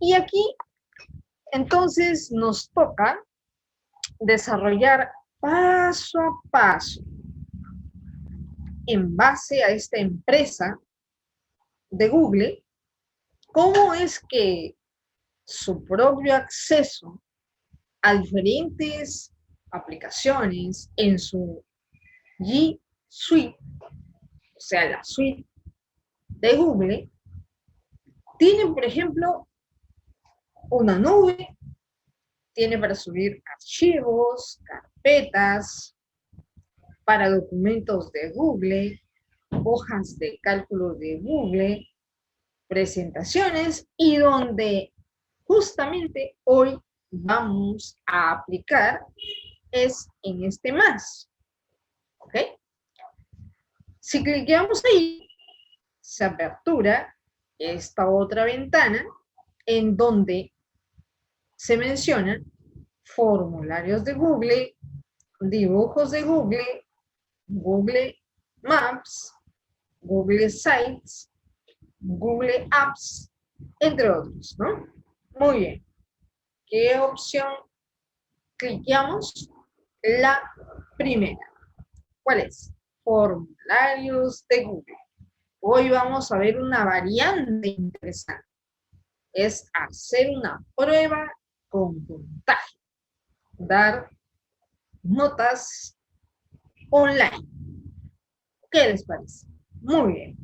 Y aquí, entonces, nos toca desarrollar paso a paso, en base a esta empresa de Google, cómo es que su propio acceso a diferentes aplicaciones en su G Suite, o sea, la suite de Google, tiene, por ejemplo, una nube, tiene para subir archivos, carpetas, para documentos de Google, hojas de cálculo de Google, presentaciones, y donde justamente hoy vamos a aplicar es en este más. ¿Ok? Si cliqueamos ahí, se apertura esta otra ventana en donde se mencionan formularios de Google, dibujos de Google, Google Maps, Google Sites, Google Apps, entre otros, ¿no? Muy bien. ¿Qué opción cliqueamos? La primera. ¿Cuál es? Formularios de Google. Hoy vamos a ver una variante interesante. Es hacer una prueba con puntaje. Dar notas online. ¿Qué les parece? Muy bien.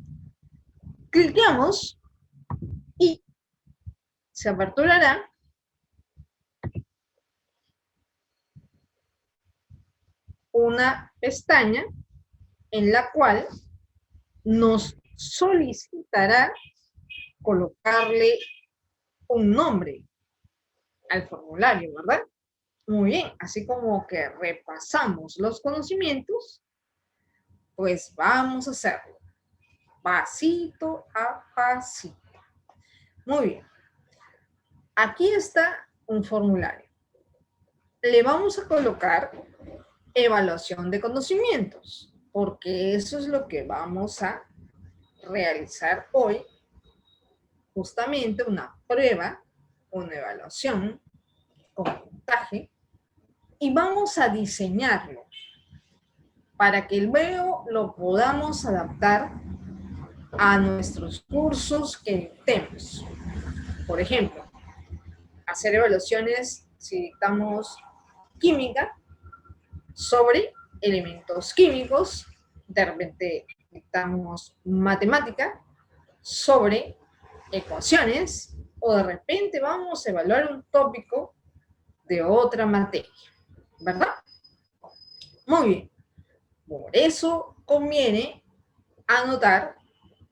Cliqueamos y se aperturará una pestaña en la cual nos solicitará colocarle un nombre al formulario, ¿verdad? Muy bien, así como que repasamos los conocimientos, pues vamos a hacerlo pasito a pasito. Muy bien, aquí está un formulario. Le vamos a colocar evaluación de conocimientos, porque eso es lo que vamos a realizar hoy, justamente una prueba, una evaluación con puntaje, y vamos a diseñarlo para que luego lo podamos adaptar a nuestros cursos que tenemos. Por ejemplo, hacer evaluaciones si dictamos química sobre elementos químicos, de repente dictamos matemática sobre ecuaciones, o de repente vamos a evaluar un tópico de otra materia, ¿verdad? Muy bien. Por eso conviene anotar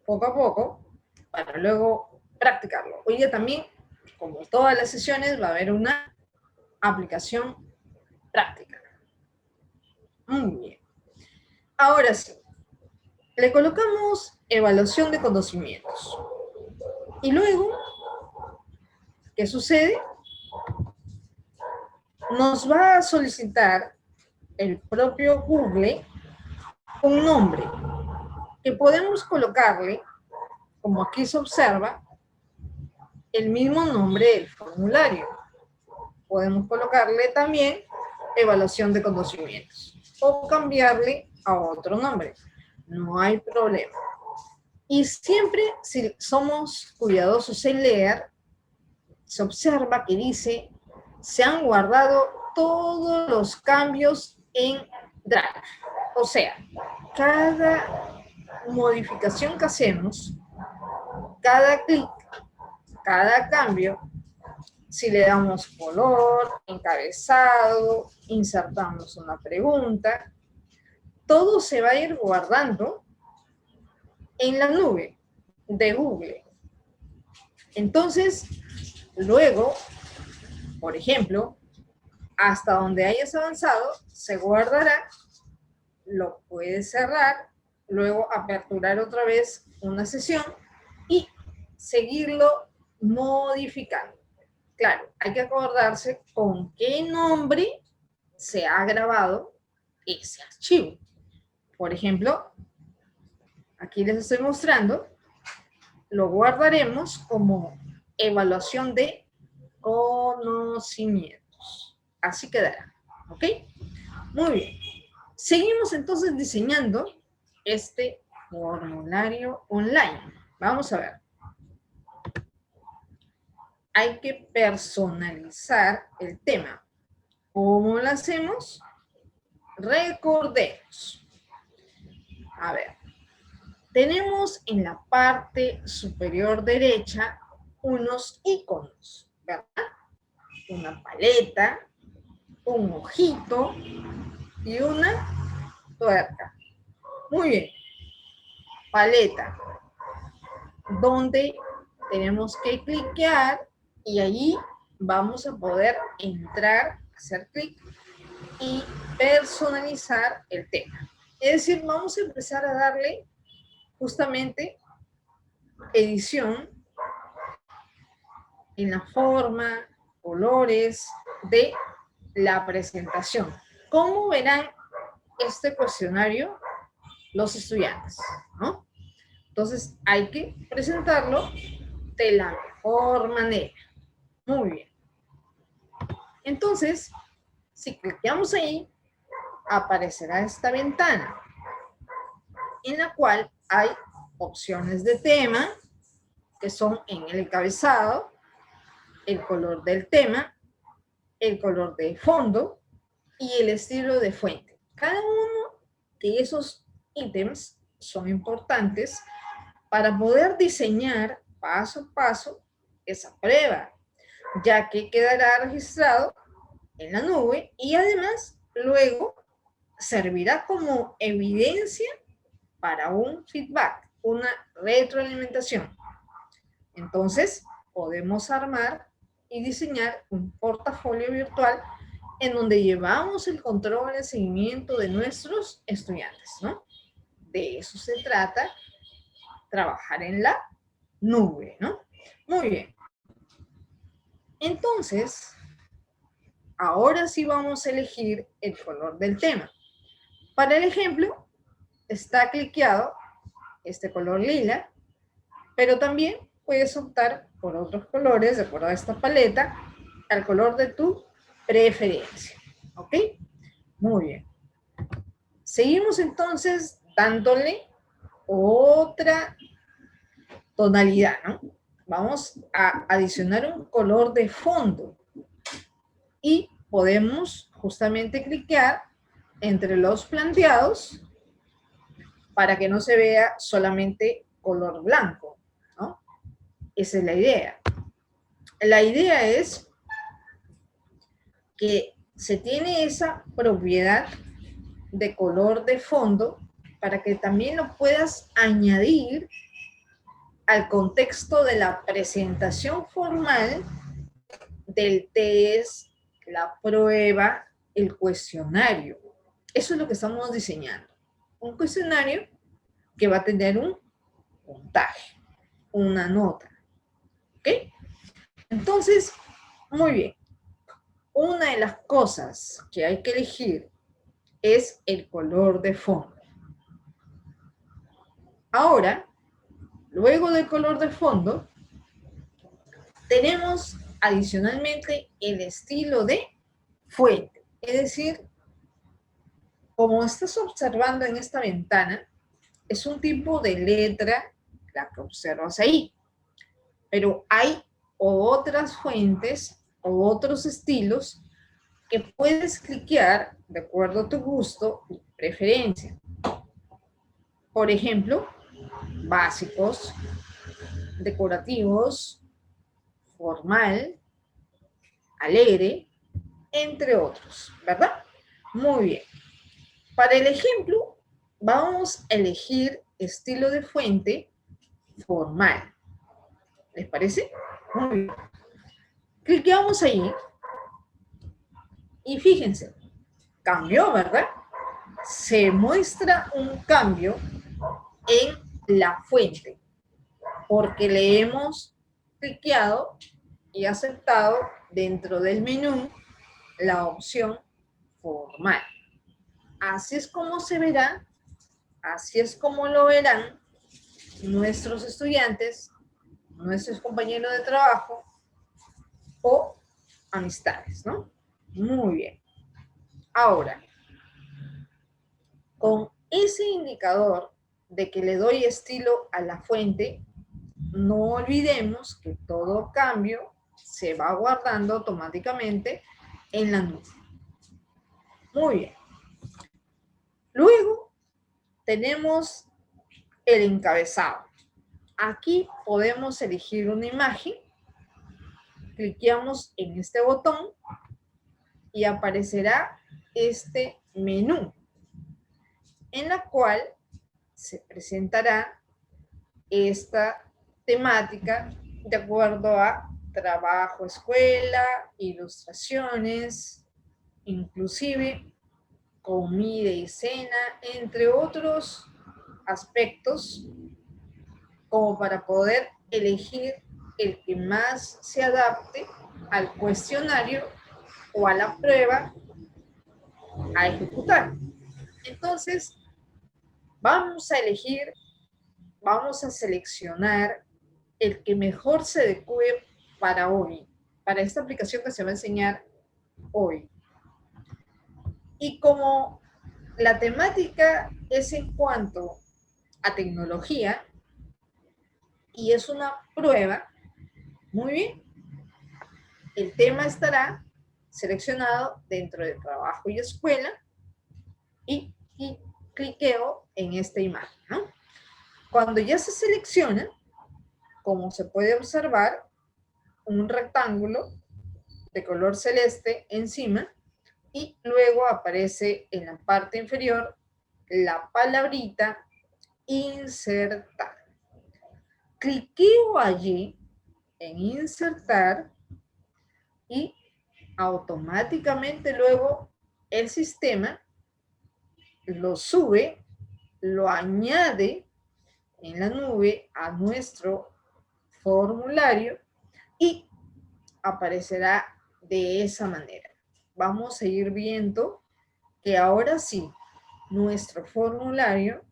poco a poco para luego practicarlo. Hoy día también, como todas las sesiones, va a haber una aplicación práctica. Muy bien. Ahora sí, le colocamos evaluación de conocimientos. Y luego, ¿qué sucede? Nos va a solicitar el propio Google un nombre que podemos colocarle, como aquí se observa, el mismo nombre del formulario. Podemos colocarle también evaluación de conocimientos o cambiarle a otro nombre. No hay problema. Y siempre, si somos cuidadosos en leer, se observa que dice, se han guardado todos los cambios en Drive. O sea, cada modificación que hacemos, cada clic, cada cambio, si le damos color, encabezado, insertamos una pregunta, todo se va a ir guardando en la nube de Google. Entonces, luego, por ejemplo, hasta donde hayas avanzado, se guardará, lo puedes cerrar, luego aperturar otra vez una sesión y seguirlo modificando. Claro, hay que acordarse con qué nombre se ha grabado ese archivo. Por ejemplo, aquí les estoy mostrando, lo guardaremos como evaluación de conocimientos. Así quedará, ¿ok? Muy bien. Seguimos entonces diseñando este formulario online. Vamos a ver. Hay que personalizar el tema. ¿Cómo lo hacemos? Recordemos. A ver. Tenemos en la parte superior derecha unos iconos, ¿verdad? Una paleta, un ojito y una tuerca. Muy bien. Paleta, donde tenemos que cliquear y allí vamos a poder entrar, hacer clic y personalizar el tema. Es decir, vamos a empezar a darle justamente edición en la forma, colores de la presentación. ¿Cómo verán este cuestionario los estudiantes? ¿No? Entonces hay que presentarlo de la mejor manera. Muy bien. Entonces, si clicamos ahí, aparecerá esta ventana en la cual hay opciones de tema que son en el encabezado, el color del tema, el color de fondo y el estilo de fuente. Cada uno de esos ítems son importantes para poder diseñar paso a paso esa prueba, ya que quedará registrado en la nube y además luego servirá como evidencia para un feedback, una retroalimentación. Entonces, podemos armar y diseñar un portafolio virtual en donde llevamos el control de seguimiento de nuestros estudiantes, ¿no? De eso se trata, trabajar en la nube, ¿no? Muy bien. Entonces, ahora sí vamos a elegir el color del tema. Para el ejemplo, está cliqueado este color lila, pero también puedes optar por otros colores, de acuerdo a esta paleta, al color de tu preferencia. ¿Ok? Muy bien. Seguimos entonces dándole otra tonalidad, ¿no? Vamos a adicionar un color de fondo y podemos justamente cliquear entre los planteados para que no se vea solamente color blanco, ¿no? Esa es la idea. La idea es que se tiene esa propiedad de color de fondo para que también lo puedas añadir al contexto de la presentación formal del test, la prueba, el cuestionario. Eso es lo que estamos diseñando. Un cuestionario que va a tener un puntaje, una nota. ¿Ok? Entonces, muy bien. Una de las cosas que hay que elegir es el color de fondo. Ahora, luego del color de fondo, tenemos adicionalmente el estilo de fuente. Es decir, como estás observando en esta ventana, es un tipo de letra la que observas ahí. Pero hay otras fuentes o otros estilos que puedes cliquear de acuerdo a tu gusto y preferencia. Por ejemplo, básicos, decorativos, formal, alegre, entre otros, ¿verdad? Muy bien. Para el ejemplo, vamos a elegir estilo de fuente formal. ¿Les parece? Muy bien. Cliqueamos ahí y fíjense, cambió, ¿verdad? Se muestra un cambio en la fuente porque le hemos cliqueado y aceptado dentro del menú la opción formal. Así es como se verá, así es como lo verán nuestros estudiantes nuestros compañeros de trabajo o amistades, ¿no? Muy bien. Ahora, con ese indicador de que le doy estilo a la fuente, no olvidemos que todo cambio se va guardando automáticamente en la nube. Muy bien. Luego tenemos el encabezado. Aquí podemos elegir una imagen. Cliqueamos en este botón y aparecerá este menú, en la cual se presentará esta temática de acuerdo a trabajo, escuela, ilustraciones, inclusive comida y cena, entre otros aspectos, como para poder elegir el que más se adapte al cuestionario o a la prueba a ejecutar. Entonces, vamos a elegir, vamos a seleccionar el que mejor se adecue para hoy, para esta aplicación que se va a enseñar hoy. Y como la temática es en cuanto a tecnología y es una prueba, muy bien, el tema estará seleccionado dentro de trabajo y escuela y cliqueo en esta imagen, ¿no? Cuando ya se selecciona, como se puede observar, un rectángulo de color celeste encima y luego aparece en la parte inferior la palabrita insertar. Cliqueo allí en insertar y automáticamente luego el sistema lo sube, lo añade en la nube a nuestro formulario y aparecerá de esa manera. Vamos a ir viendo que ahora sí, nuestro formulario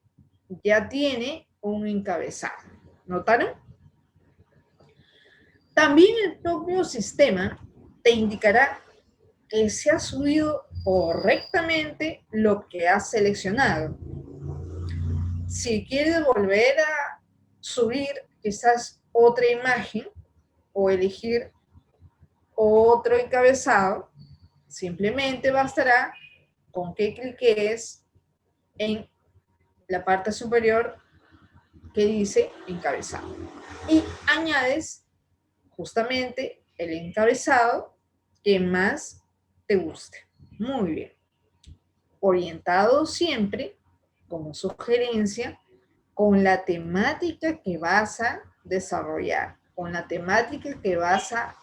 ya tiene un encabezado. ¿Notaron? También el propio sistema te indicará que se ha subido correctamente lo que has seleccionado. Si quieres volver a subir quizás otra imagen o elegir otro encabezado, simplemente bastará con que cliques en la parte superior que dice encabezado y añades justamente el encabezado que más te guste. Muy bien. Orientado siempre, como sugerencia, con la temática que vas a desarrollar, con la temática que vas a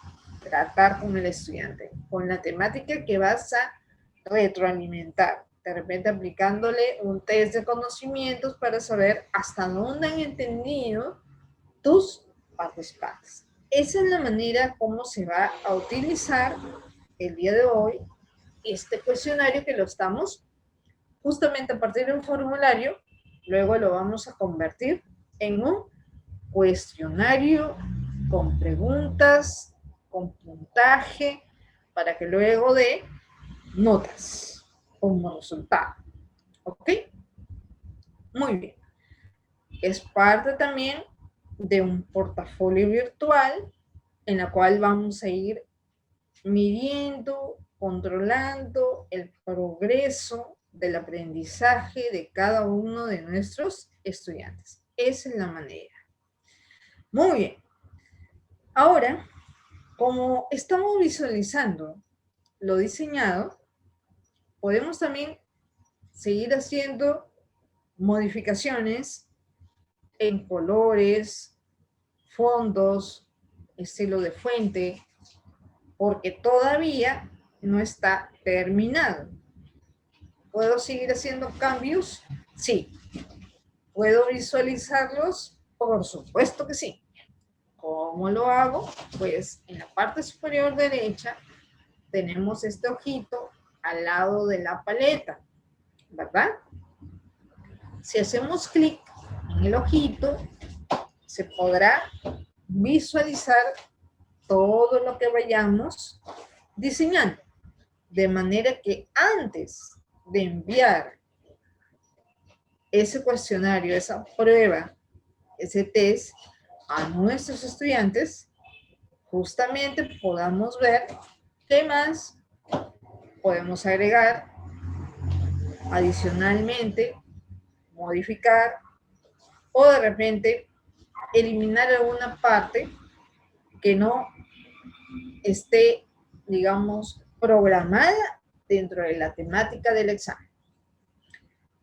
tratar con el estudiante, con la temática que vas a retroalimentar, de repente aplicándole un test de conocimientos para saber hasta dónde han entendido tus participantes. Esa es la manera como se va a utilizar el día de hoy este cuestionario que lo estamos justamente a partir de un formulario, luego lo vamos a convertir en un cuestionario con preguntas, con puntaje, para que luego dé notas como resultado. ¿Ok? Muy bien. Es parte también de un portafolio virtual en la cual vamos a ir midiendo, controlando el progreso del aprendizaje de cada uno de nuestros estudiantes. Esa es la manera. Muy bien. Ahora, como estamos visualizando lo diseñado, podemos también seguir haciendo modificaciones en colores, fondos, estilo de fuente, porque todavía no está terminado. ¿Puedo seguir haciendo cambios? Sí. ¿Puedo visualizarlos? Por supuesto que sí. ¿Cómo lo hago? Pues en la parte superior derecha tenemos este ojito al lado de la paleta, ¿verdad? Si hacemos clic en el ojito, se podrá visualizar todo lo que vayamos diseñando, de manera que antes de enviar ese cuestionario, esa prueba, ese test a nuestros estudiantes, justamente podamos ver qué más podemos agregar adicionalmente, modificar o de repente eliminar alguna parte que no esté, digamos, programada dentro de la temática del examen.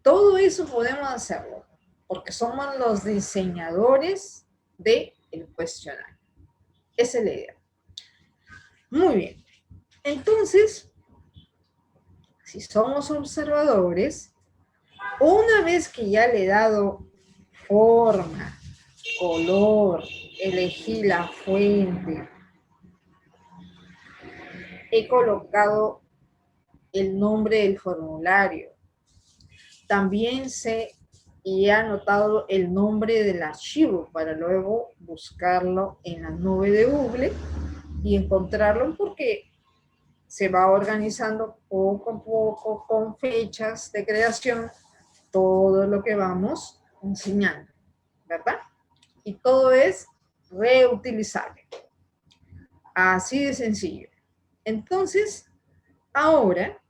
Todo eso podemos hacerlo porque somos los diseñadores del cuestionario. Esa es la idea. Muy bien. Entonces, si somos observadores, una vez que ya le he dado forma, color, elegí la fuente, he colocado el nombre del formulario, también sé y he anotado el nombre del archivo para luego buscarlo en la nube de Google y encontrarlo, porque se va organizando poco a poco con fechas de creación todo lo que vamos enseñando, ¿verdad? Y todo es reutilizable. Así de sencillo. Entonces, ahora,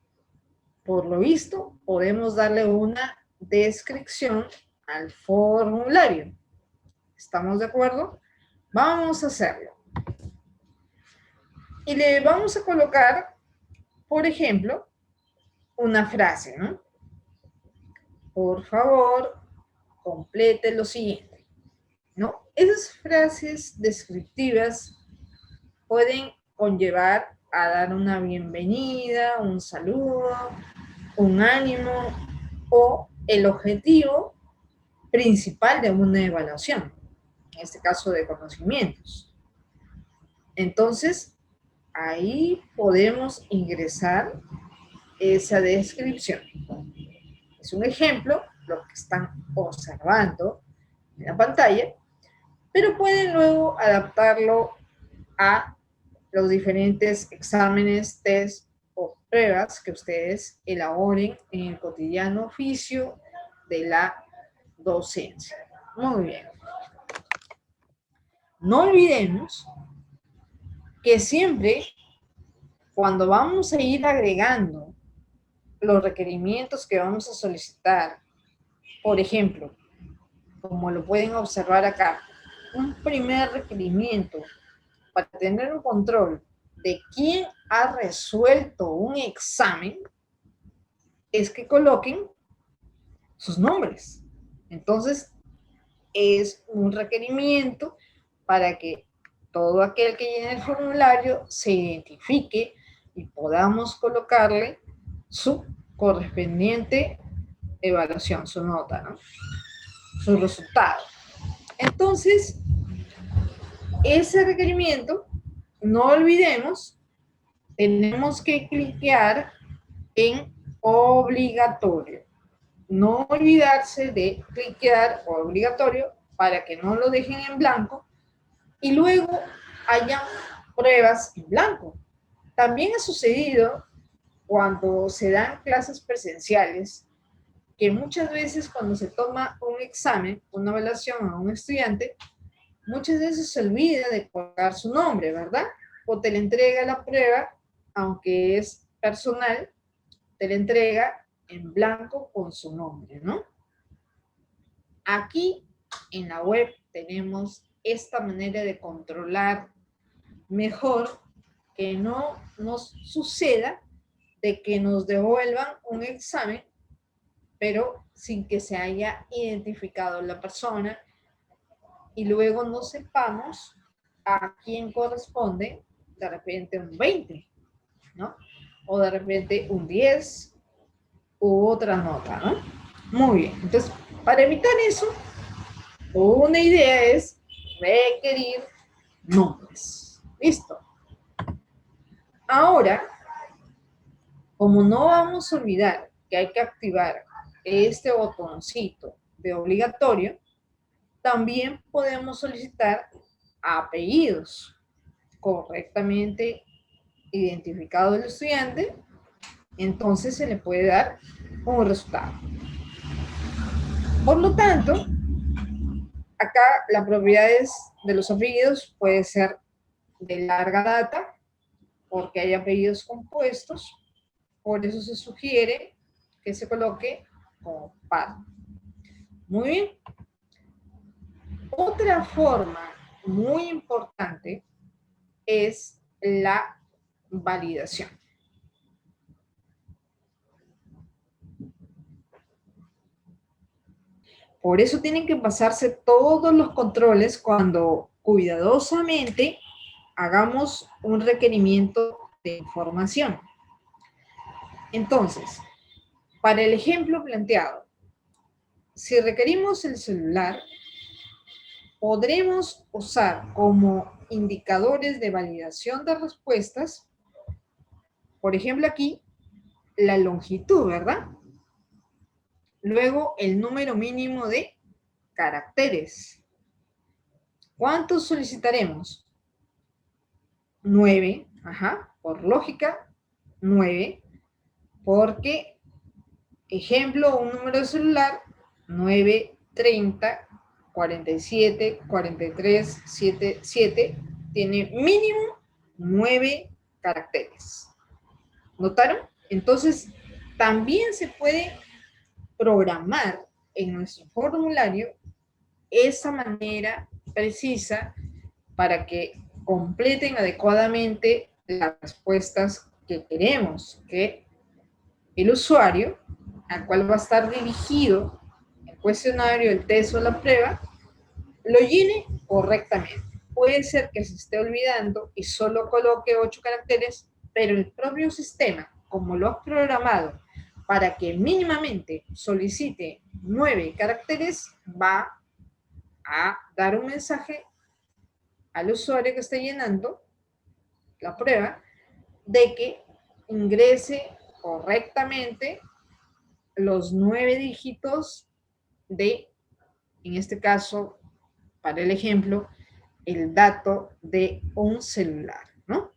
por lo visto, podemos darle una descripción al formulario. ¿Estamos de acuerdo? Vamos a hacerlo. Y le vamos a colocar, por ejemplo, una frase, ¿no? Por favor, complete lo siguiente, ¿no? Esas frases descriptivas pueden conllevar a dar una bienvenida, un saludo, un ánimo o el objetivo principal de una evaluación, en este caso de conocimientos. Entonces, ahí podemos ingresar esa descripción. Es un ejemplo, lo que están observando en la pantalla, pero pueden luego adaptarlo a los diferentes exámenes, test o pruebas que ustedes elaboren en el cotidiano oficio de la docencia. Muy bien. No olvidemos que siempre, cuando vamos a ir agregando los requerimientos que vamos a solicitar, por ejemplo, como lo pueden observar acá, un primer requerimiento para tener un control de quién ha resuelto un examen es que coloquen sus nombres. Entonces, es un requerimiento para que todo aquel que llene el formulario se identifique y podamos colocarle su correspondiente evaluación, su nota, ¿no? Su resultado. Entonces, ese requerimiento, no olvidemos, tenemos que cliquear en obligatorio. No olvidarse de cliquear obligatorio para que no lo dejen en blanco y luego haya pruebas en blanco. También ha sucedido cuando se dan clases presenciales que muchas veces cuando se toma un examen, una evaluación a un estudiante, muchas veces se olvida de colocar su nombre, ¿verdad? O te le entrega la prueba, aunque es personal, te la entrega en blanco con su nombre, ¿no? Aquí en la web tenemos esta manera de controlar mejor que no nos suceda de que nos devuelvan un examen, pero sin que se haya identificado la persona y luego no sepamos a quién corresponde de repente un 20, ¿no? O de repente un 10 u otra nota, ¿no? Muy bien, entonces para evitar eso, una idea es requerir nombres. Listo. Ahora, como no vamos a olvidar que hay que activar este botoncito de obligatorio, también podemos solicitar apellidos correctamente identificados del estudiante, entonces se le puede dar un resultado. Por lo tanto, acá las propiedades de los apellidos puede ser de larga data, porque hay apellidos compuestos, por eso se sugiere que se coloque como par. Muy bien. Otra forma muy importante es la validación. Por eso tienen que pasarse todos los controles cuando cuidadosamente hagamos un requerimiento de información. Entonces, para el ejemplo planteado, si requerimos el celular, podremos usar como indicadores de validación de respuestas, por ejemplo aquí, la longitud, ¿verdad? Luego, el número mínimo de caracteres. ¿Cuántos solicitaremos? 9, por lógica, 9, porque, ejemplo, un número de celular, 9, 30, 47, 43, 7, tiene mínimo 9 caracteres. ¿Notaron? Entonces, también se puede programar en nuestro formulario esa manera precisa para que completen adecuadamente las respuestas que queremos que el usuario, al cual va a estar dirigido el cuestionario, el test o la prueba, lo llene correctamente. Puede ser que se esté olvidando y solo coloque 8 caracteres, pero el propio sistema, como lo has programado para que mínimamente solicite 9 caracteres, va a dar un mensaje al usuario que está llenando la prueba de que ingrese correctamente los 9 dígitos de, en este caso, para el ejemplo, el dato de un celular, ¿no?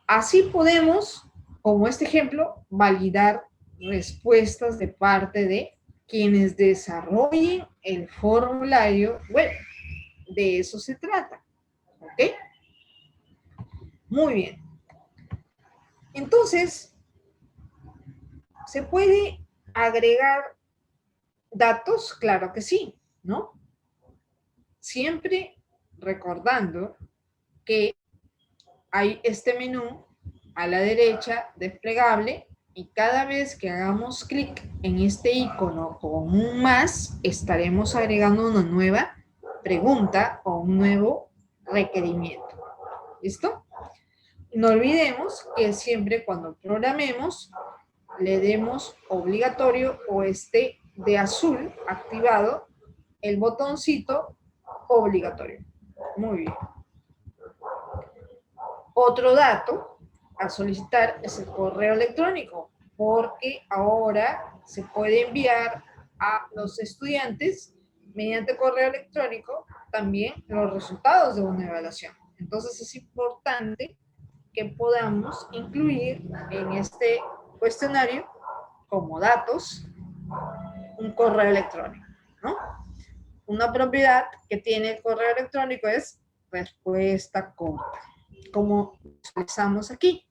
Así podemos, como este ejemplo, validar respuestas de parte de quienes desarrollen el formulario web. De eso se trata, ¿ok? Muy bien. Entonces, ¿se puede agregar datos? Claro que sí, ¿no? Siempre recordando que hay este menú a la derecha desplegable y cada vez que hagamos clic en este icono con un más, estaremos agregando una nueva pregunta o un nuevo requerimiento. ¿Listo? No olvidemos que siempre cuando programemos le demos obligatorio o esté de azul activado el botoncito obligatorio. Muy bien. Otro dato a solicitar es el correo electrónico, porque ahora se puede enviar a los estudiantes mediante correo electrónico también los resultados de una evaluación. Entonces es importante que podamos incluir en este cuestionario como datos un correo electrónico, ¿no? Una propiedad que tiene el correo electrónico es respuesta corta, como utilizamos aquí.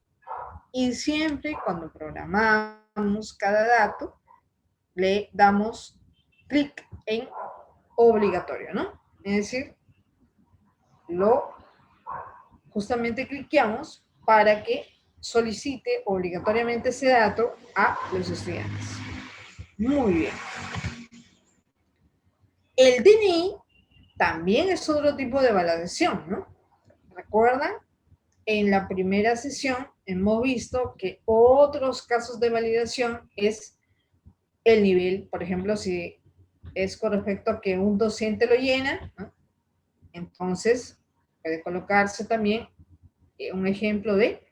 Y siempre cuando programamos cada dato, le damos clic en obligatorio, ¿no? Es decir, lo justamente cliqueamos para que solicite obligatoriamente ese dato a los estudiantes. Muy bien. El DNI también es otro tipo de validación, ¿no? ¿Recuerdan? En la primera sesión hemos visto que otros casos de validación es el nivel, por ejemplo, si es con respecto a que un docente lo llena, ¿no? Entonces puede colocarse también un ejemplo de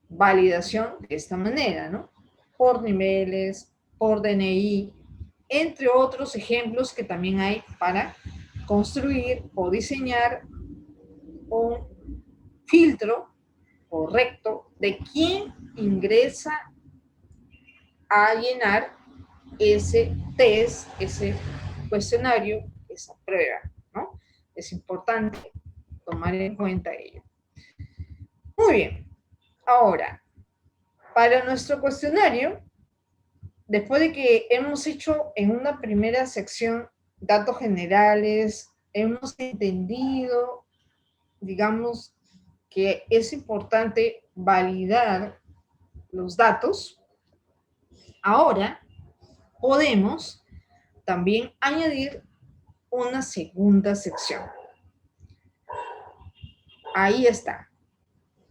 validación de esta manera, ¿no? Por niveles, por DNI, entre otros ejemplos que también hay para construir o diseñar un filtro correcto de quién ingresa a llenar ese test, ese cuestionario, esa prueba, ¿no? Es importante tomar en cuenta ello. Muy bien. Ahora, para nuestro cuestionario, después de que hemos hecho en una primera sección datos generales, hemos entendido, digamos, que es importante validar los datos. Ahora podemos también añadir una segunda sección. Ahí está.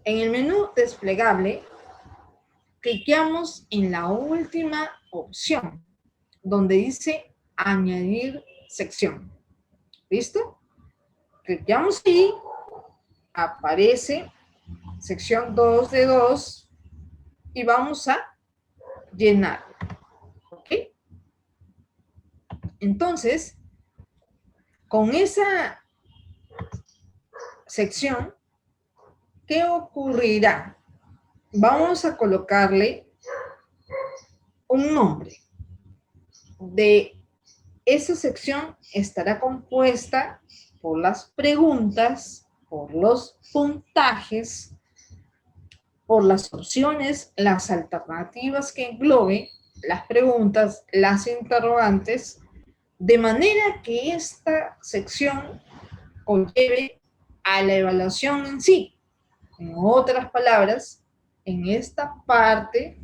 En el menú desplegable, cliqueamos en la última opción, donde dice añadir sección. ¿Listo? Cliqueamos ahí, aparece sección 2 de 2 y vamos a llenar. ¿Ok? Entonces, con esa sección, ¿qué ocurrirá? Vamos a colocarle un nombre. De esa sección estará compuesta por las preguntas, por los puntajes, por las opciones, las alternativas que englobe las preguntas, las interrogantes, de manera que esta sección conlleve a la evaluación en sí. En otras palabras, en esta parte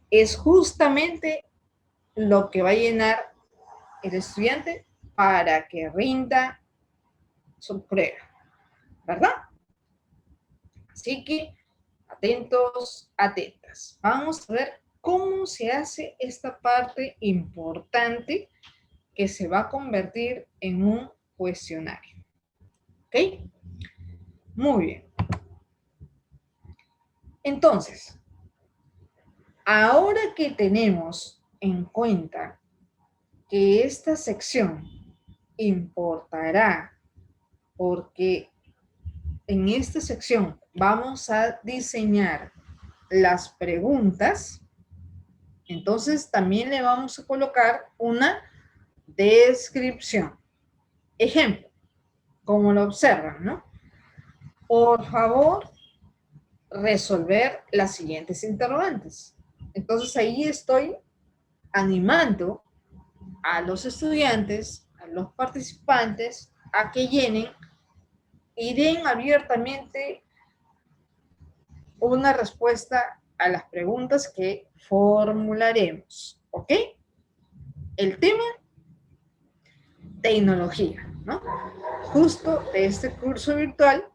es justamente lo que va a llenar el estudiante para que rinda su prueba, ¿verdad? Así que atentos, atentas. Vamos a ver cómo se hace esta parte importante que se va a convertir en un cuestionario. ¿Ok? Muy bien. Entonces, ahora que tenemos en cuenta que esta sección importará porque en esta sección vamos a diseñar las preguntas, entonces también le vamos a colocar una descripción. Ejemplo, como lo observan, ¿no? Por favor, resolver las siguientes interrogantes. Entonces ahí estoy animando a los estudiantes, a los participantes, a que llenen y den abiertamente una respuesta a las preguntas que formularemos. ¿Ok? El tema, tecnología, ¿no? Justo de este curso virtual,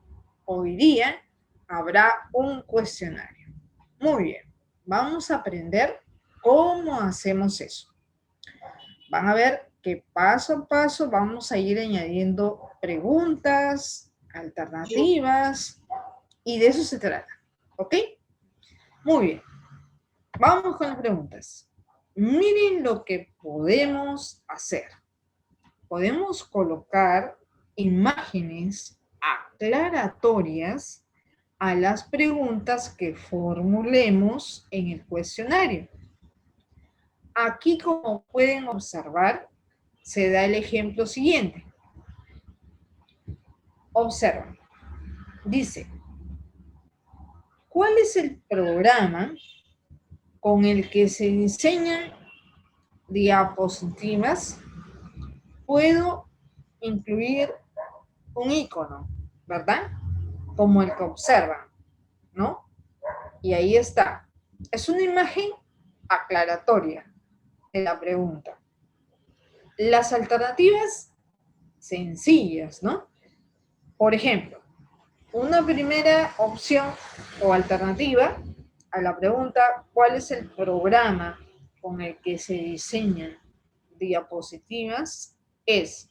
hoy día habrá un cuestionario. Muy bien, vamos a aprender cómo hacemos eso. Van a ver que paso a paso vamos a ir añadiendo preguntas, alternativas, y de eso se trata. ¿Ok? Muy bien. Vamos con las preguntas. Miren lo que podemos hacer. Podemos colocar imágenes aclaratorias a las preguntas que formulemos en el cuestionario. Aquí, como pueden observar, se da el ejemplo siguiente. Observen. Dice, ¿cuál es el programa con el que se diseñan diapositivas? Puedo incluir un icono, ¿verdad? Como el que observan, ¿no? Y ahí está. Es una imagen aclaratoria de la pregunta. Las alternativas sencillas, ¿no? Por ejemplo, una primera opción o alternativa a la pregunta ¿cuál es el programa con el que se diseñan diapositivas? Es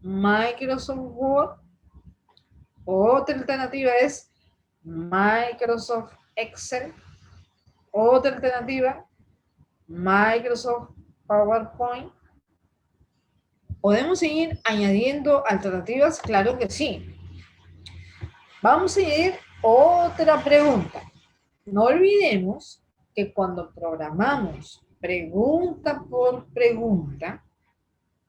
Microsoft Word. Otra alternativa es Microsoft Excel. Otra alternativa, Microsoft PowerPoint. ¿Podemos seguir añadiendo alternativas? Claro que sí. Vamos a añadir otra pregunta. No olvidemos que cuando programamos pregunta por pregunta,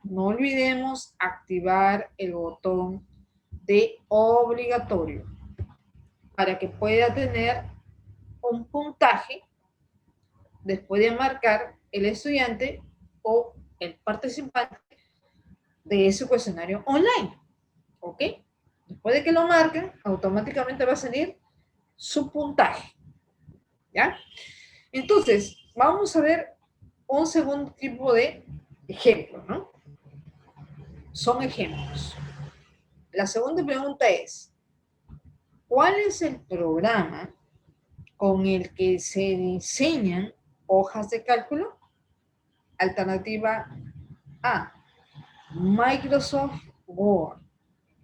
no olvidemos activar el botón de obligatorio para que pueda tener un puntaje después de marcar el estudiante o el participante de ese cuestionario online. ¿Ok? Después de que lo marquen, automáticamente va a salir su puntaje. ¿Ya? Entonces, vamos a ver un segundo tipo de ejemplo, ¿no? Son ejemplos. La segunda pregunta es, ¿cuál es el programa con el que se diseñan hojas de cálculo? Alternativa A, Microsoft Word.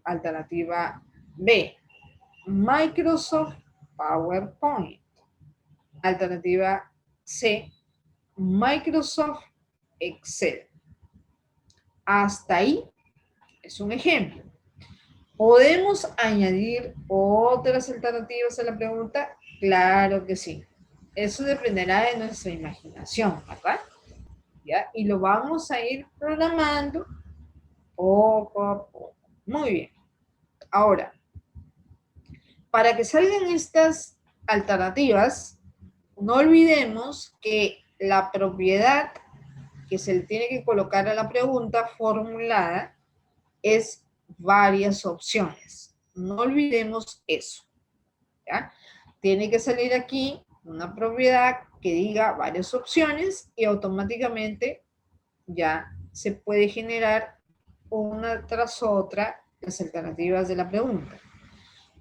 Alternativa B, Microsoft PowerPoint. Alternativa C, Microsoft Excel. Hasta ahí es un ejemplo. ¿Podemos añadir otras alternativas a la pregunta? Claro que sí. Eso dependerá de nuestra imaginación, ¿verdad? ¿Ya? Y lo vamos a ir programando poco a poco. Muy bien. Ahora, para que salgan estas alternativas, no olvidemos que la propiedad que se le tiene que colocar a la pregunta formulada es varias opciones. No olvidemos eso. ¿Ya? Tiene que salir aquí una propiedad que diga varias opciones y automáticamente ya se puede generar una tras otra las alternativas de la pregunta.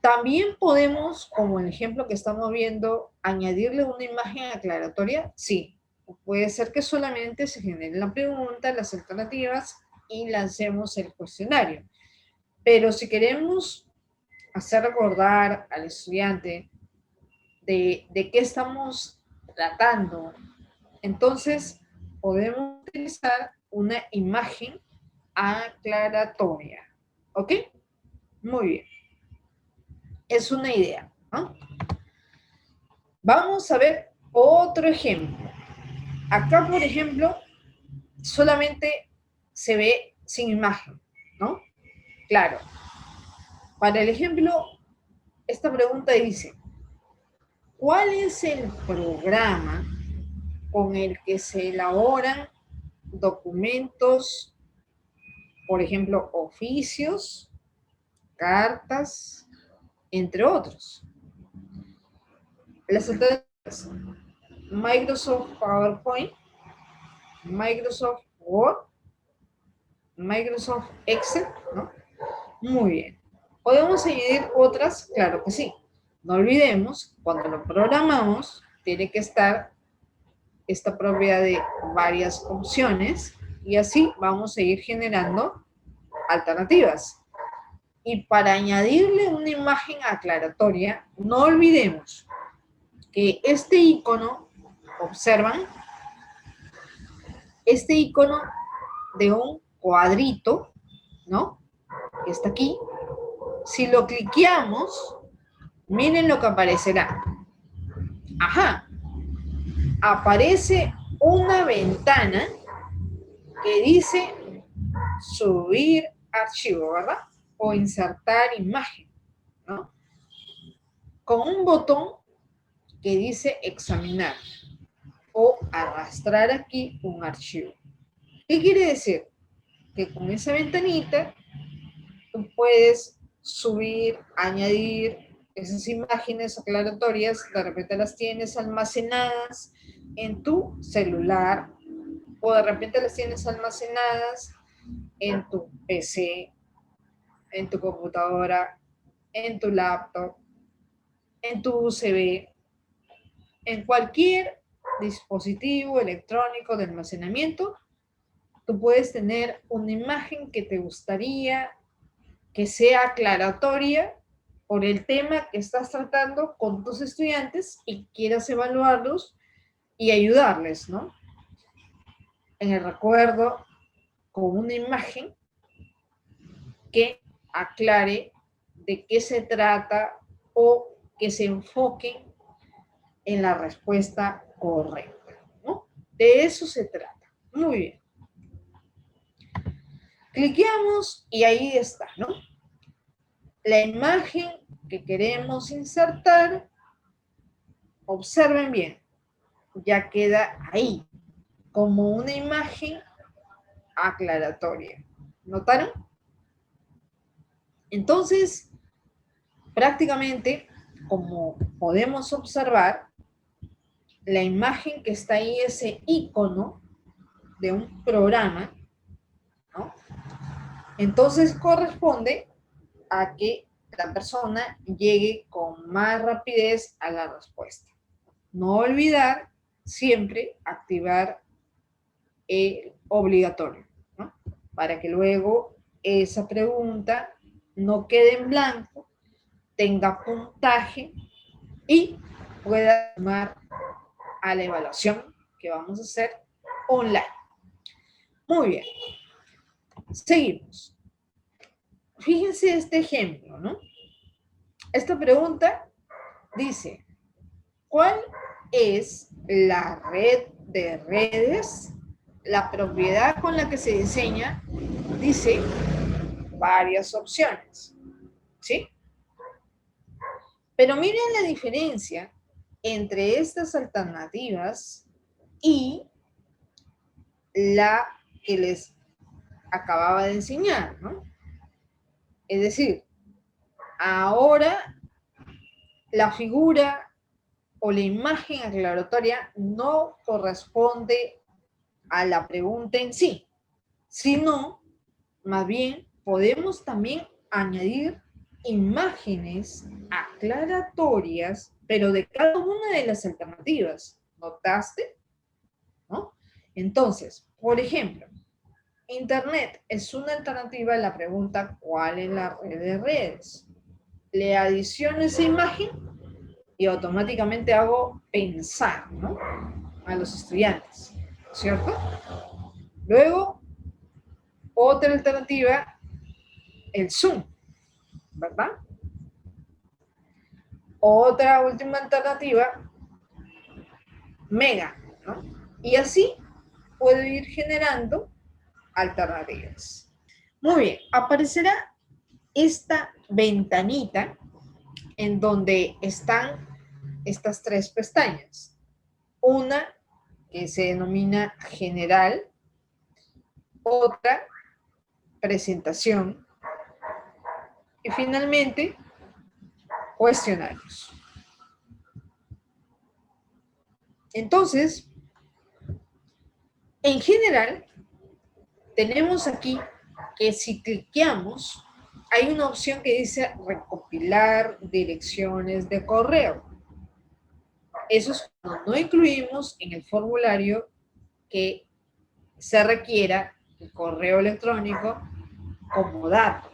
También podemos, como el ejemplo que estamos viendo, añadirle una imagen aclaratoria. Sí, puede ser que solamente se genere la pregunta, las alternativas y lancemos el cuestionario. Pero si queremos hacer recordar al estudiante de qué estamos tratando, entonces podemos utilizar una imagen aclaratoria. ¿Ok? Muy bien. Es una idea, ¿no? Vamos a ver otro ejemplo. Acá, por ejemplo, solamente se ve sin imagen, ¿no? Claro. Para el ejemplo, esta pregunta dice, ¿cuál es el programa con el que se elaboran documentos, por ejemplo, oficios, cartas, entre otros? Las alternativas: Microsoft PowerPoint, Microsoft Word, Microsoft Excel, ¿no? Muy bien. ¿Podemos añadir otras? Claro que sí. No olvidemos, cuando lo programamos, tiene que estar esta propiedad de varias opciones y así vamos a ir generando alternativas. Y para añadirle una imagen aclaratoria, no olvidemos que este icono, observan, este icono de un cuadrito, ¿no? Que está aquí. Si lo cliqueamos, miren lo que aparecerá. Ajá, aparece una ventana que dice subir archivo, ¿verdad? O insertar imagen, ¿no? Con un botón que dice examinar o arrastrar aquí un archivo. ¿Qué quiere decir? Que con esa ventanita tú puedes subir, añadir esas imágenes aclaratorias, de repente las tienes almacenadas en tu celular o de repente las tienes almacenadas en tu PC, en tu computadora, en tu laptop, en tu USB, en cualquier dispositivo electrónico de almacenamiento, tú puedes tener una imagen que te gustaría que sea aclaratoria por el tema que estás tratando con tus estudiantes y quieras evaluarlos y ayudarles, ¿no? En el recuerdo con una imagen que aclare de qué se trata o que se enfoquen en la respuesta correcta, ¿no? De eso se trata. Muy bien. Cliqueamos y ahí está, ¿no? La imagen que queremos insertar, observen bien, ya queda ahí, como una imagen aclaratoria. ¿Notaron? Entonces, prácticamente, como podemos observar, la imagen que está ahí, ese icono de un programa, ¿no? Entonces corresponde a que la persona llegue con más rapidez a la respuesta. No olvidar siempre activar el obligatorio, ¿no? Para que luego esa pregunta no quede en blanco, tenga puntaje y pueda sumar a la evaluación que vamos a hacer online. Muy bien. Seguimos. Fíjense este ejemplo, ¿no? Esta pregunta dice, ¿cuál es la red de redes? La propiedad con la que se diseña dice varias opciones, ¿sí? Pero miren la diferencia entre estas alternativas y la que les acababa de enseñar, ¿no? Es decir, ahora la figura o la imagen aclaratoria no corresponde a la pregunta en sí, sino más bien podemos también añadir imágenes aclaratorias, pero de cada una de las alternativas. ¿Notaste? ¿No? Entonces, por ejemplo, Internet es una alternativa a la pregunta ¿cuál es la red de redes? Le adiciono esa imagen y automáticamente hago pensar, ¿no? A los estudiantes, ¿cierto? Luego, otra alternativa, el Zoom, ¿verdad? Otra última alternativa, Mega, ¿no? Y así puedo ir generando alternativas. Muy bien, aparecerá esta ventanita en donde están estas tres pestañas. Una que se denomina general, otra presentación y finalmente cuestionarios. Entonces, en general, tenemos aquí que si cliqueamos, hay una opción que dice recopilar direcciones de correo. Eso es cuando no incluimos en el formulario que se requiera el correo electrónico como dato.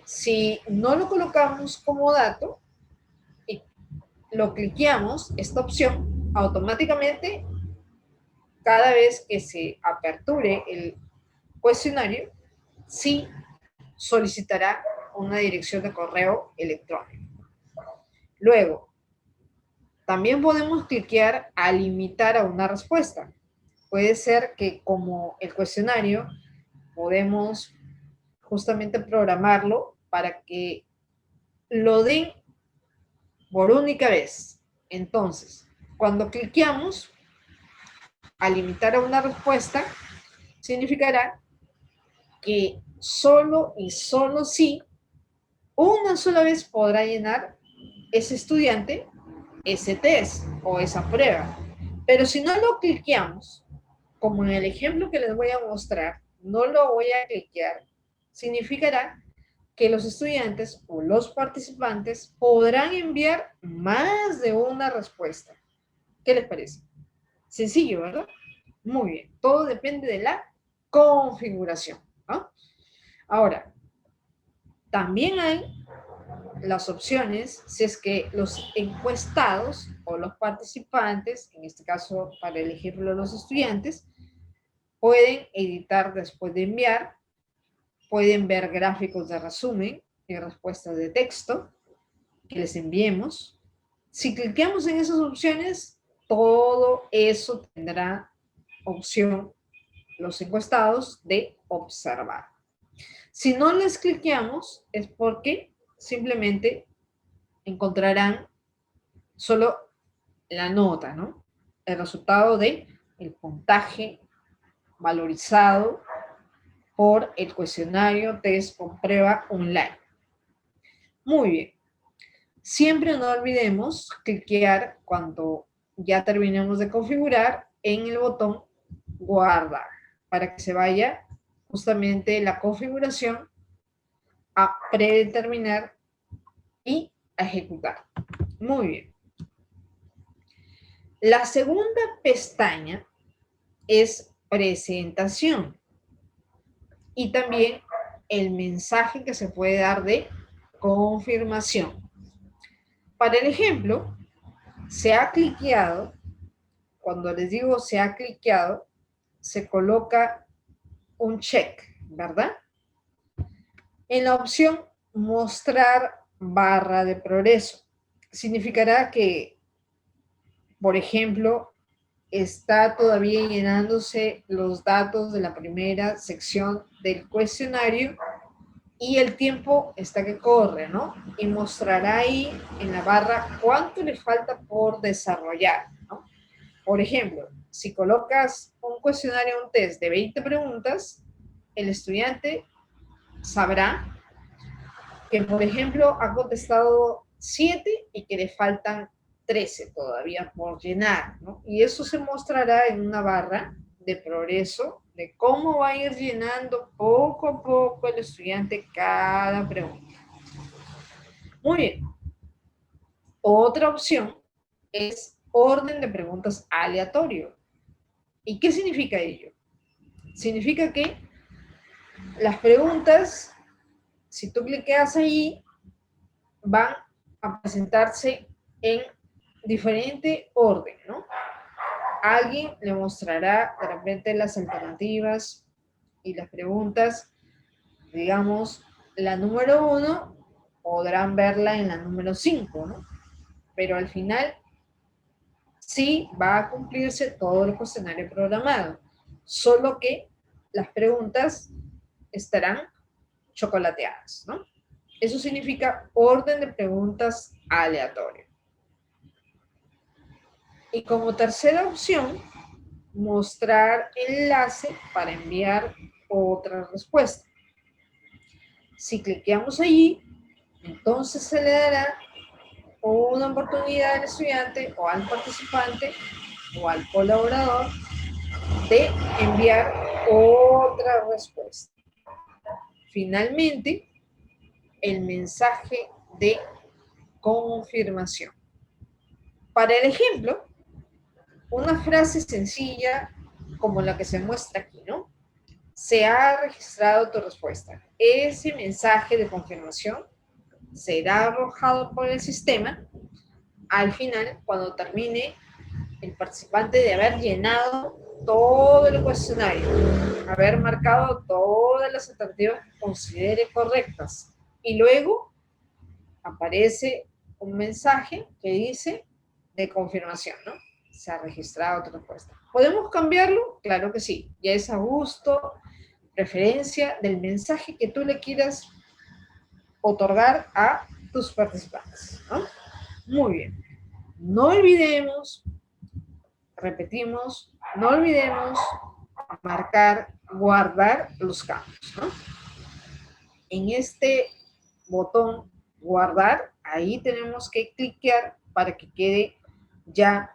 Si no lo colocamos como dato y lo cliqueamos, esta opción, automáticamente, cada vez que se aperture el cuestionario, sí solicitará una dirección de correo electrónico. Luego, también podemos cliquear a limitar a una respuesta. Puede ser que como el cuestionario podemos justamente programarlo para que lo den por única vez. Entonces, cuando cliqueamos a limitar a una respuesta, significará que solo y solo si una sola vez podrá llenar ese estudiante ese test o esa prueba. Pero si no lo cliqueamos, como en el ejemplo que les voy a mostrar, no lo voy a cliquear, significará que los estudiantes o los participantes podrán enviar más de una respuesta. ¿Qué les parece? Sencillo, ¿verdad? Muy bien. Todo depende de la configuración, ¿no? Ahora, también hay las opciones si es que los encuestados o los participantes, en este caso para elegirlo los estudiantes, pueden editar después de enviar, pueden ver gráficos de resumen y respuestas de texto, que les enviemos, si cliqueamos en esas opciones, todo eso tendrá opción, los encuestados, de observar. Si no les cliqueamos, es porque simplemente encontrarán solo la nota, ¿no? El resultado de el puntaje valorizado por el cuestionario test con prueba online. Muy bien. Siempre no olvidemos cliquear cuando ya terminemos de configurar en el botón guardar para que se vaya justamente la configuración a predeterminar y a ejecutar. Muy bien. La segunda pestaña es presentación y también el mensaje que se puede dar de confirmación. Para el ejemplo, se ha cliqueado, cuando les digo se ha cliqueado, se coloca un check, ¿verdad? En la opción mostrar barra de progreso. Significará que, por ejemplo, está todavía llenándose los datos de la primera sección del cuestionario y el tiempo está que corre, ¿no? Y mostrará ahí en la barra cuánto le falta por desarrollar, ¿no? Por ejemplo, si colocas un cuestionario, un test de 20 preguntas, el estudiante sabrá que, por ejemplo, ha contestado 7 y que le faltan 13 todavía por llenar, ¿no? Y eso se mostrará en una barra de progreso de cómo va a ir llenando poco a poco el estudiante cada pregunta. Muy bien. Otra opción es orden de preguntas aleatorio. ¿Y qué significa ello? Significa que las preguntas, si tú cliqueas ahí, van a presentarse en diferente orden, ¿no? Alguien le mostrará de repente las alternativas y las preguntas, digamos, la número 1, podrán verla en la número 5, ¿no? Pero al final sí va a cumplirse todo el cuestionario programado, solo que las preguntas estarán chocolateadas, ¿no? Eso significa orden de preguntas aleatorio. Y como tercera opción, mostrar enlace para enviar otra respuesta. Si cliqueamos allí, entonces se le dará una oportunidad al estudiante o al participante o al colaborador de enviar otra respuesta. Finalmente, el mensaje de confirmación. Para el ejemplo, una frase sencilla como la que se muestra aquí, ¿no? Se ha registrado tu respuesta. Ese mensaje de confirmación será arrojado por el sistema al final cuando termine el participante de haber llenado todo el cuestionario, haber marcado todas las alternativas que considere correctas. Y luego aparece un mensaje que dice de confirmación, ¿no? Se ha registrado tu respuesta. ¿Podemos cambiarlo? Claro que sí. Ya es a gusto, preferencia del mensaje que tú le quieras otorgar a tus participantes, ¿no? Muy bien. No olvidemos, repetimos, no olvidemos marcar, guardar los cambios, ¿no? En este botón guardar, ahí tenemos que cliquear para que quede ya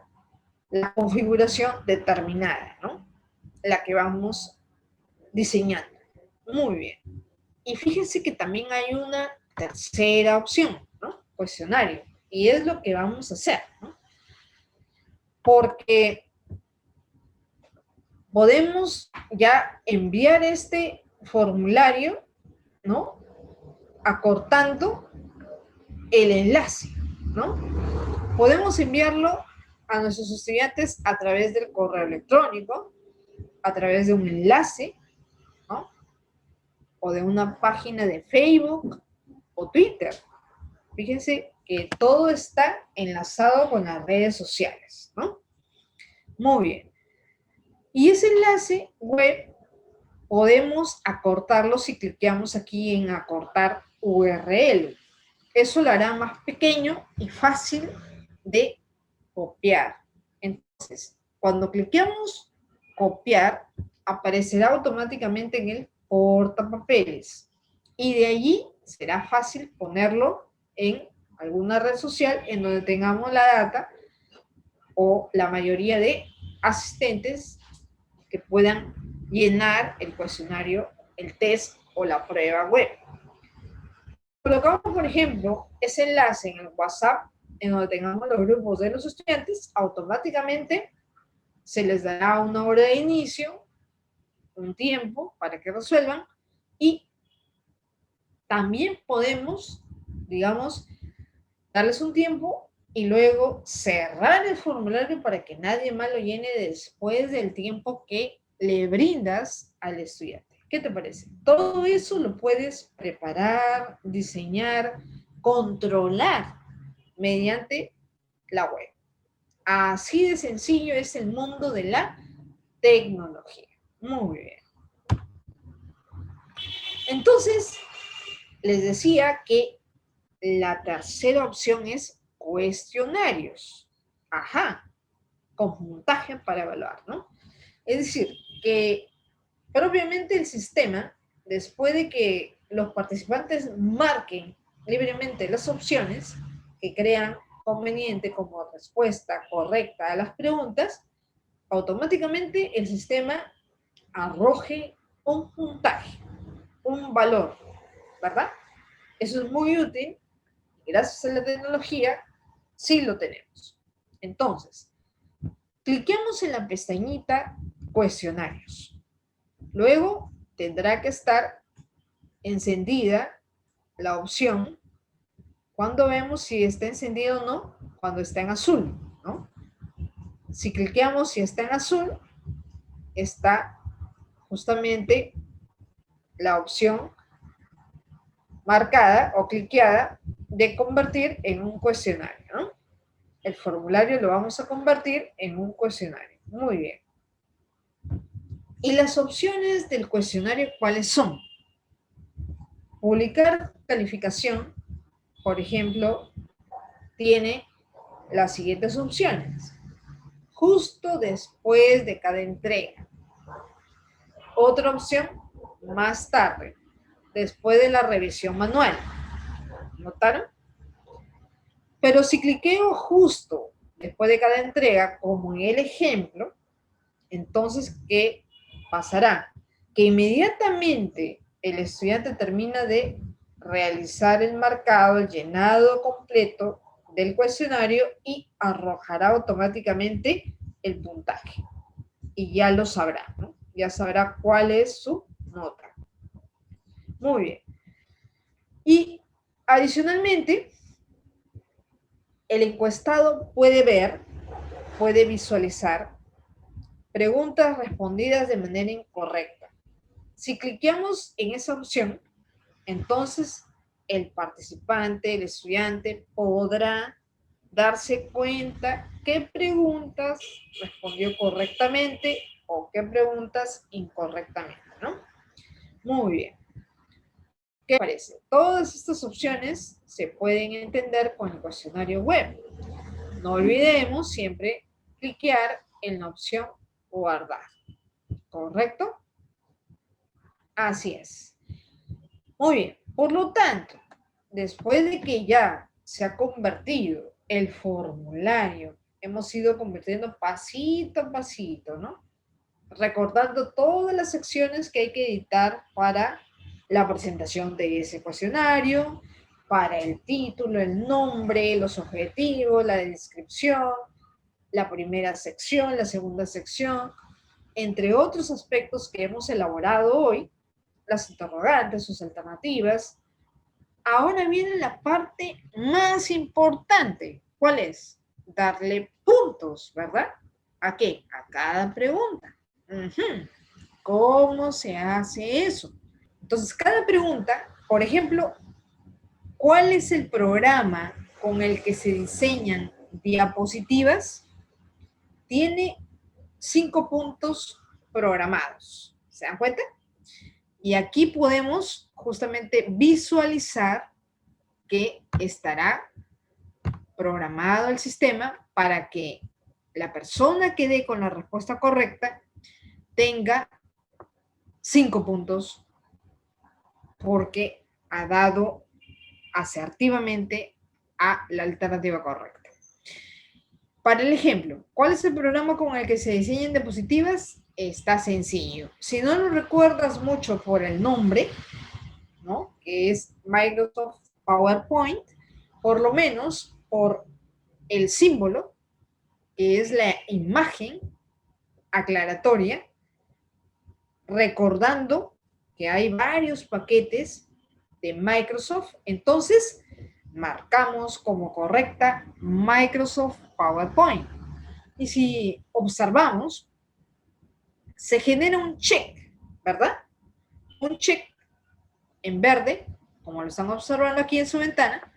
la configuración determinada, ¿no? La que vamos diseñando. Muy bien. Y fíjense que también hay una tercera opción, ¿no? Cuestionario. Y es lo que vamos a hacer, ¿no? Porque podemos ya enviar este formulario, ¿no? Acortando el enlace, ¿no? Podemos enviarlo a nuestros estudiantes a través del correo electrónico, a través de un enlace, ¿no? O de una página de Facebook o Twitter. Fíjense que todo está enlazado con las redes sociales, ¿no? Muy bien. Y ese enlace web podemos acortarlo si cliqueamos aquí en acortar URL. Eso lo hará más pequeño y fácil de copiar. Entonces, cuando cliqueamos copiar, aparecerá automáticamente en el portapapeles. Y de allí será fácil ponerlo en alguna red social en donde tengamos la data o la mayoría de asistentes que puedan llenar el cuestionario, el test o la prueba web. Colocamos, por ejemplo, ese enlace en el WhatsApp en donde tengamos los grupos de los estudiantes, automáticamente se les dará una hora de inicio, un tiempo para que resuelvan y también podemos, digamos, darles un tiempo y luego cerrar el formulario para que nadie más lo llene después del tiempo que le brindas al estudiante. ¿Qué te parece? Todo eso lo puedes preparar, diseñar, controlar mediante la web. Así de sencillo es el mundo de la tecnología. Muy bien. Entonces, les decía que la tercera opción es cuestionarios. Ajá, con puntaje para evaluar, ¿no? Es decir, que propiamente el sistema, después de que los participantes marquen libremente las opciones que crean conveniente como respuesta correcta a las preguntas, automáticamente el sistema arroje un puntaje, un valor, ¿verdad? Eso es muy útil. Gracias a la tecnología, sí lo tenemos. Entonces, cliquemos en la pestañita cuestionarios. Luego tendrá que estar encendida la opción cuando vemos si está encendido o no, cuando está en azul, ¿no? Si cliqueamos si está en azul, está justamente la opción marcada o cliqueada de convertir en un cuestionario, ¿no? El formulario lo vamos a convertir en un cuestionario. Muy bien. ¿Y las opciones del cuestionario cuáles son? Publicar calificación, por ejemplo, tiene las siguientes opciones. Justo después de cada entrega. Otra opción, más tarde, después de la revisión manual. ¿Notaron? Pero si cliqueo justo después de cada entrega, como en el ejemplo, entonces, ¿qué pasará? Que inmediatamente el estudiante termina de realizar el marcado, el llenado completo del cuestionario y arrojará automáticamente el puntaje. Y ya lo sabrá, ¿no? Ya sabrá cuál es su nota. Muy bien. Y adicionalmente, el encuestado puede ver, puede visualizar preguntas respondidas de manera incorrecta. Si cliqueamos en esa opción, entonces el participante, el estudiante, podrá darse cuenta qué preguntas respondió correctamente o qué preguntas incorrectamente, ¿no? Muy bien. ¿Qué parece? Todas estas opciones se pueden entender con el cuestionario web. No olvidemos siempre cliquear en la opción guardar. ¿Correcto? Así es. Muy bien. Por lo tanto, después de que ya se ha convertido el formulario, hemos ido convirtiendo pasito a pasito, ¿no? Recordando todas las secciones que hay que editar para la presentación de ese cuestionario, para el título, el nombre, los objetivos, la descripción, la primera sección, la segunda sección, entre otros aspectos que hemos elaborado hoy, las interrogantes, sus alternativas. Ahora viene la parte más importante. ¿Cuál es? Darle puntos, ¿verdad? ¿A qué? A cada pregunta. ¿Cómo se hace eso? Entonces, cada pregunta, por ejemplo, ¿cuál es el programa con el que se diseñan diapositivas tiene 5 puntos programados. ¿Se dan cuenta? Y aquí podemos justamente visualizar que estará programado el sistema para que la persona que dé con la respuesta correcta tenga 5 puntos porque ha dado asertivamente a la alternativa correcta. Para el ejemplo, ¿cuál es el programa con el que se diseñan diapositivas? Está sencillo. Si no lo recuerdas mucho por el nombre, ¿no? Que es Microsoft PowerPoint, por lo menos por el símbolo, que es la imagen aclaratoria, recordando que hay varios paquetes de Microsoft, entonces marcamos como correcta Microsoft PowerPoint. Y si observamos, se genera un check, ¿verdad? Un check en verde, como lo están observando aquí en su ventana,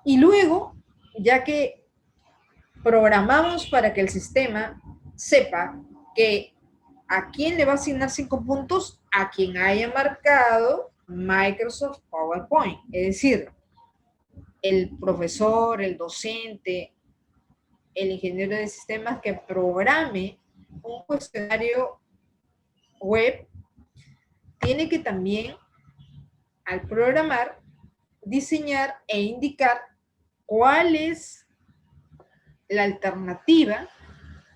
y luego, ya que programamos para que el sistema sepa que a quién le va a asignar 5 puntos, a quien haya marcado Microsoft PowerPoint. Es decir, el profesor, el docente, el ingeniero de sistemas que programe un cuestionario web, tiene que también, al programar, diseñar e indicar cuál es la alternativa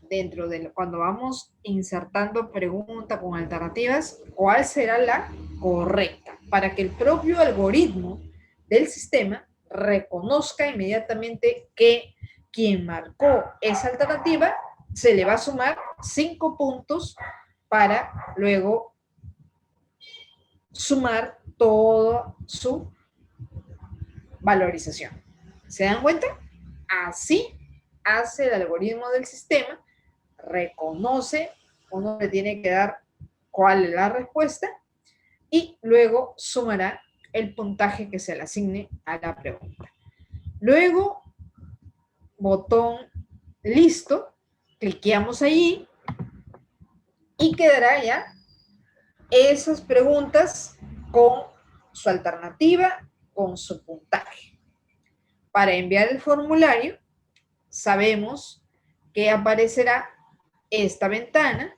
dentro de cuando vamos insertando preguntas con alternativas, cuál será la correcta, para que el propio algoritmo del sistema reconozca inmediatamente que quien marcó esa alternativa se le va a sumar 5 puntos para luego sumar toda su valorización. ¿Se dan cuenta? Así hace el algoritmo del sistema, reconoce, uno le tiene que dar cuál es la respuesta y luego sumará el puntaje que se le asigne a la pregunta. Luego, botón listo, cliqueamos allí y quedará ya esas preguntas con su alternativa, con su puntaje. Para enviar el formulario, sabemos que aparecerá esta ventana,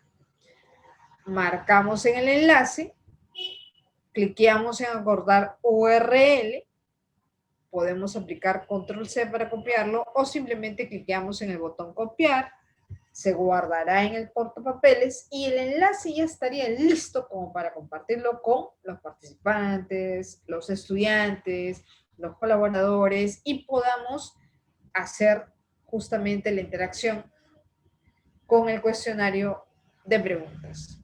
marcamos en el enlace, cliqueamos en acordar URL, podemos aplicar control C para copiarlo o simplemente cliqueamos en el botón copiar, se guardará en el portapapeles y el enlace ya estaría listo como para compartirlo con los participantes, los estudiantes, los colaboradores y podamos hacer justamente la interacción con el cuestionario de preguntas.